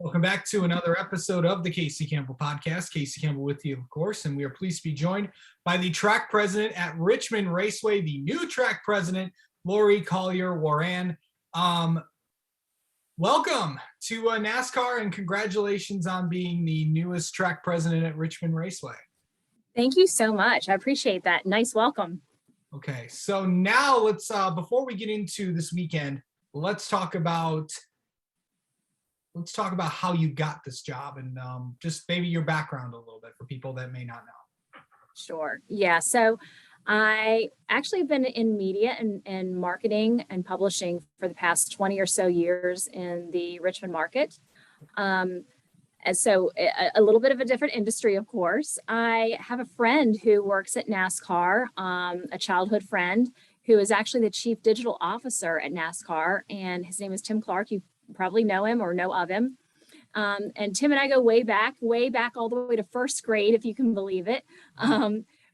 Welcome back to another episode of the Casey Campbell Podcast. Casey Campbell with you, of course, and we are pleased to be joined by the track president at Richmond Raceway, the new track president, Lori Collier Waran. Welcome to NASCAR and congratulations on being the newest track president at Richmond Raceway. Thank you so much. I appreciate that. Nice welcome. Okay, so now let's, before we get into this weekend, let's talk about how you got this job and just maybe your background a little bit for people that may not know. Sure. Yeah. So I actually have been in media and marketing and publishing for the past 20 or so years in the Richmond market. And so a little bit of a different industry, of course. I have a friend who works at NASCAR, a childhood friend who is actually the chief digital officer at NASCAR. And his name is Tim Clark. You probably know him or know of him. And Tim and I go way back all the way to first grade, if you can believe it.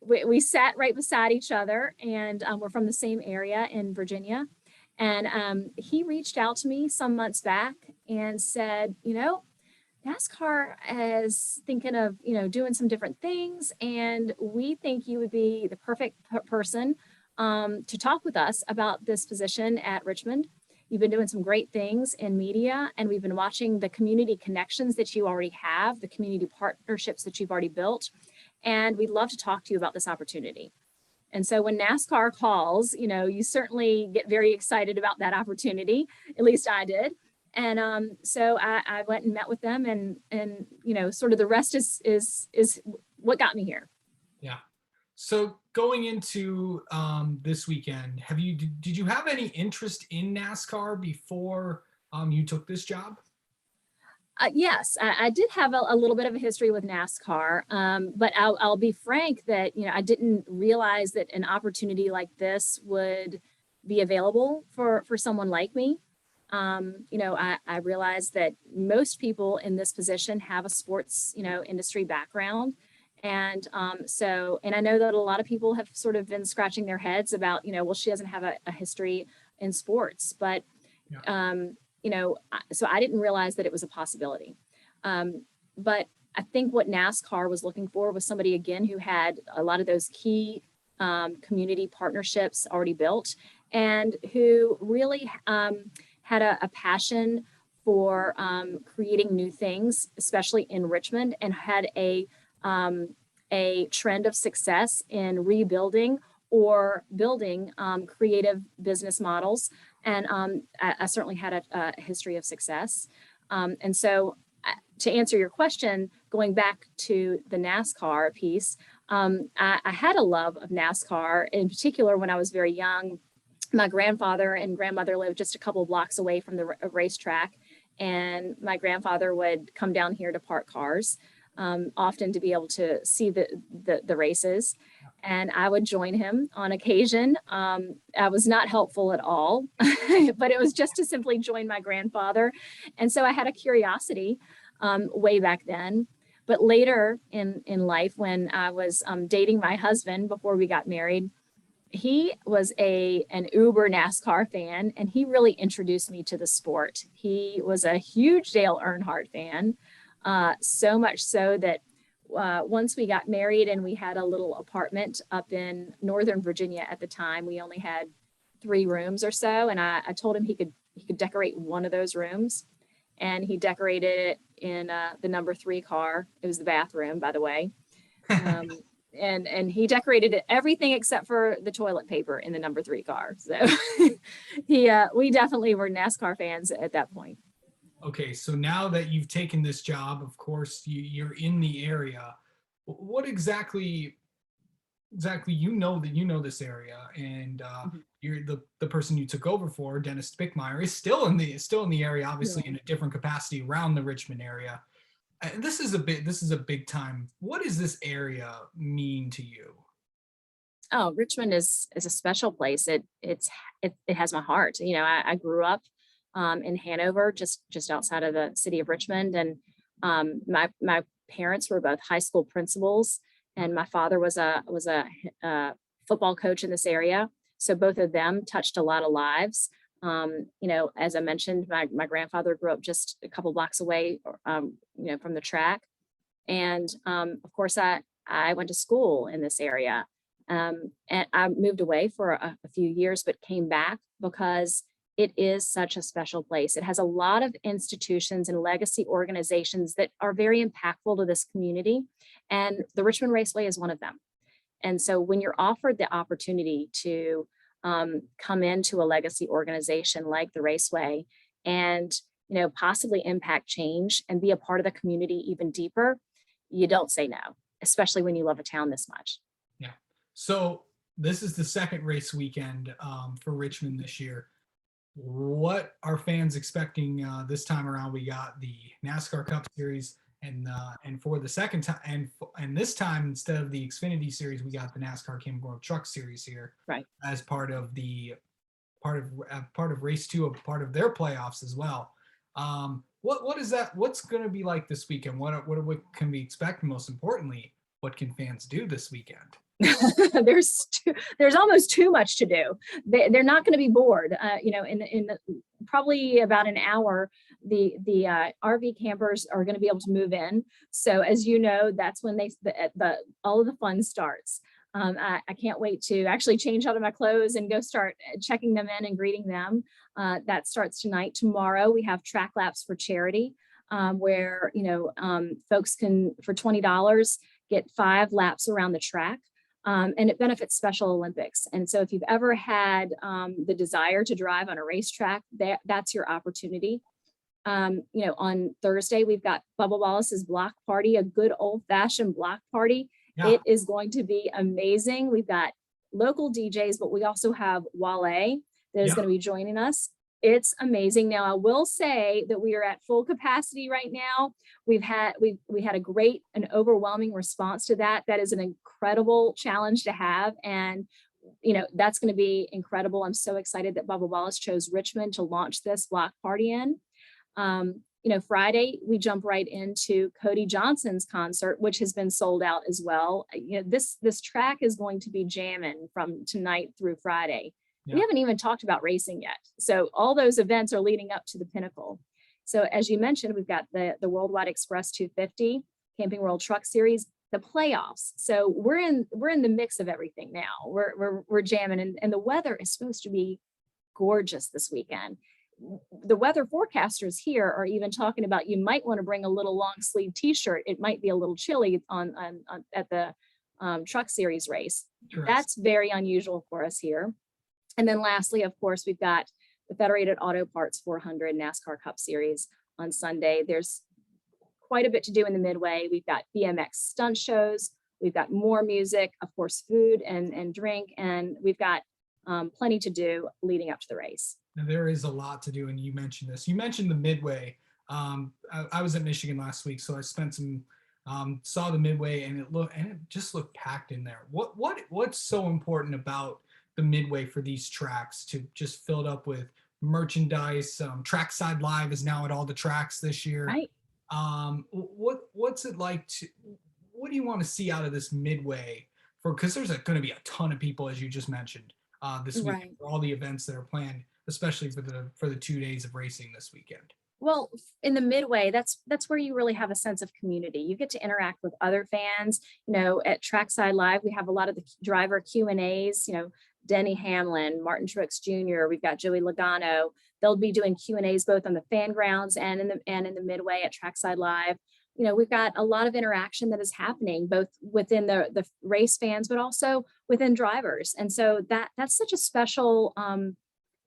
We sat right beside each other, and we're from the same area in Virginia. And he reached out to me some months back and said, NASCAR is thinking of, doing some different things, and we think you would be the perfect person to talk with us about this position at Richmond. You've been doing some great things in media, and we've been watching the community connections that you already have, the community partnerships that you've already built, and we'd love to talk to you about this opportunity. And so when NASCAR calls, you certainly get very excited about that opportunity. At least I did. And so I went and met with them, and sort of the rest is what got me here. Yeah. So going into this weekend, did you have any interest in NASCAR before you took this job? Yes, I did have a little bit of a history with NASCAR, but I'll be frank that I didn't realize that an opportunity like this would be available for someone like me. I realized that most people in this position have a sports industry background. And I know that a lot of people have sort of been scratching their heads about, well, she doesn't have a history in sports, but, so I didn't realize that it was a possibility. But I think what NASCAR was looking for was somebody, again, who had a lot of those key community partnerships already built, and who really had a passion for creating new things, especially in Richmond, and had a trend of success in rebuilding or building creative business models. And I certainly had a history of success. And so to answer your question, going back to the NASCAR piece, I had a love of NASCAR, in particular when I was very young. My grandfather and grandmother lived just a couple of blocks away from the racetrack, and my grandfather would come down here to park cars. Often to be able to see the races, and I would join him on occasion. I was not helpful at all, but it was just to simply join my grandfather. And so I had a curiosity way back then. But later in life, when I was dating my husband before we got married, he was an uber NASCAR fan, and he really introduced me to the sport. He was a huge Dale Earnhardt fan. So much so that once we got married and we had a little apartment up in Northern Virginia at the time, we only had 3 rooms or so. And I told him he could decorate one of those rooms, and he decorated it in the number 3 car. It was the bathroom, by the way. And he decorated everything except for the toilet paper in the number 3 car. So we definitely were NASCAR fans at that point. Okay, so now that you've taken this job, of course, you're in the area. What exactly you know this area, and you're the person you took over for, Dennis Bickmeyer, is still in the area, obviously in a different capacity around the Richmond area. And this is a big time. What does this area mean to you? Oh, Richmond is a special place. It has my heart. I grew up in Hanover, just outside of the city of Richmond. And my parents were both high school principals, and my father was a football coach in this area. So both of them touched a lot of lives. As I mentioned, my grandfather grew up just a couple blocks away, from the track. And of course, I went to school in this area. And I moved away for a few years, but came back because it is such a special place. It has a lot of institutions and legacy organizations that are very impactful to this community. And the Richmond Raceway is one of them. And so when you're offered the opportunity to come into a legacy organization like the Raceway and possibly impact change and be a part of the community even deeper, you don't say no, especially when you love a town this much. Yeah. So this is the second race weekend for Richmond this year. What are fans expecting this time around? We got the NASCAR Cup Series, and for the second time, and this time instead of the Xfinity Series, we got the NASCAR Camping World Truck Series here, right? As part of race 2, a part of their playoffs as well. What is that? What's going to be like this weekend? What can we expect? Most importantly, what can fans do this weekend? There's almost too much to do. They're not going to be bored. In probably about an hour, the RV campers are going to be able to move in. So as you know, that's when all of the fun starts. I can't wait to actually change out of my clothes and go start checking them in and greeting them. That starts tonight. Tomorrow we have track laps for charity, where folks can, for $20, get 5 laps around the track. And it benefits Special Olympics. And so if you've ever had the desire to drive on a racetrack, that's your opportunity. On Thursday, we've got Bubba Wallace's block party, a good old fashioned block party. Yeah. It is going to be amazing. We've got local DJs, but we also have Wale that is going to be joining us. It's amazing. Now, I will say that we are at full capacity right now. We had a great and overwhelming response to that. That is an incredible challenge to have. And, that's going to be incredible. I'm so excited that Bubba Wallace chose Richmond to launch this block party in. Friday, we jump right into Cody Johnson's concert, which has been sold out as well. This track is going to be jamming from tonight through Friday. Yeah. We haven't even talked about racing yet. So all those events are leading up to the pinnacle. So as you mentioned, we've got the Worldwide Express 250, Camping World Truck Series, the playoffs. So we're in the mix of everything now. We're jamming, and the weather is supposed to be gorgeous this weekend. The weather forecasters here are even talking about you might want to bring a little long sleeve t-shirt. It might be a little chilly at the Truck Series race. Sure. That's very unusual for us here. And then lastly, of course, we've got the Federated Auto Parts 400 NASCAR Cup Series on Sunday. There's quite a bit to do in the Midway. We've got BMX stunt shows. We've got more music, of course, food and drink, and we've got plenty to do leading up to the race. Now, there is a lot to do, and you mentioned this. You mentioned the Midway. I was at Michigan last week, so I spent some saw the Midway, and it just looked packed in there. What's so important about the Midway for these tracks to just fill it up with merchandise? Trackside Live is now at all the tracks this year. Right. What's it like what do you want to see out of this Midway because there's going to be a ton of people, as you just mentioned, this weekend, right, for all the events that are planned, especially for the 2 days of racing this weekend. Well, in the Midway, that's where you really have a sense of community. You get to interact with other fans. At Trackside Live, we have a lot of the driver Q&As, Denny Hamlin, Martin Truex Jr., we've got Joey Logano. They'll be doing Q&As both on the fan grounds and in the Midway at Trackside Live. We've got a lot of interaction that is happening both within the race fans, but also within drivers. And so that's such a special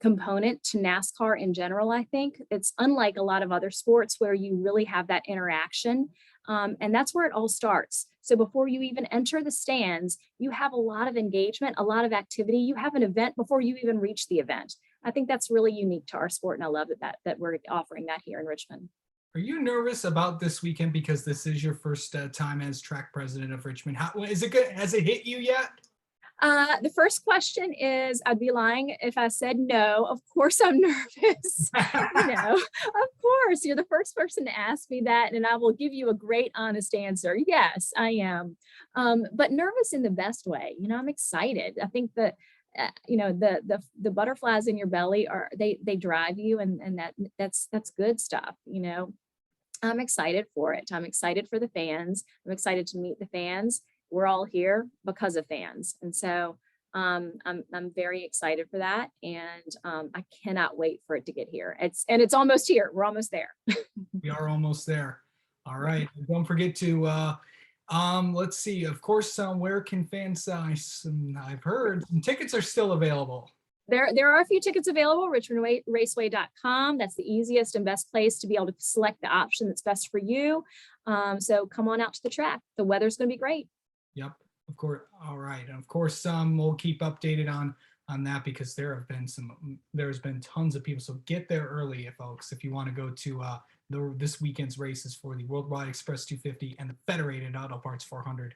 component to NASCAR in general. I think it's unlike a lot of other sports where you really have that interaction. And that's where it all starts. So before you even enter the stands, you have a lot of engagement, a lot of activity. You have an event before you even reach the event. I think that's really unique to our sport, and I love that we're offering that here in Richmond. Are you nervous about this weekend because this is your first time as track president of Richmond? How is it good? Has it hit you yet? The first question is, I'd be lying if I said no. Of course I'm nervous. Of course, you're the first person to ask me that, and I will give you a great, honest answer. Yes, I am. But nervous in the best way. I'm excited. I think that you know, the butterflies in your belly are, they drive you, and that's good stuff, you know. I'm excited for it. I'm excited for the fans. I'm excited to meet the fans. We're all here because of fans. And so I'm very excited for that. And I cannot wait for it to get here. It's almost here. We're almost there. We are almost there. All Yeah. right. Don't forget to let's see. Of course, where can fans I've heard some tickets are still available. There are a few tickets available, richmondraceway.com. That's the easiest and best place to be able to select the option that's best for you. So come on out to the track. The weather's going to be great. Yep, of course. All right, and of course, we'll keep updated on that because there's been tons of people. So get there early, folks, if you want to go to this weekend's races for the Worldwide Express 250 and the Federated Auto Parts 400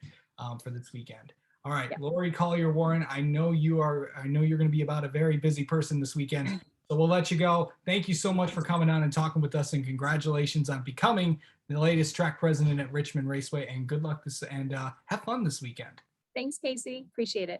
for this weekend. All right, Yep. Lori, Collier, Waran, I know you're going to be about a very busy person this weekend. So we'll let you go. Thank you so much for coming on and talking with us, and congratulations on becoming the latest track president at Richmond Raceway, and good luck and have fun this weekend. Thanks, Casey. Appreciate it.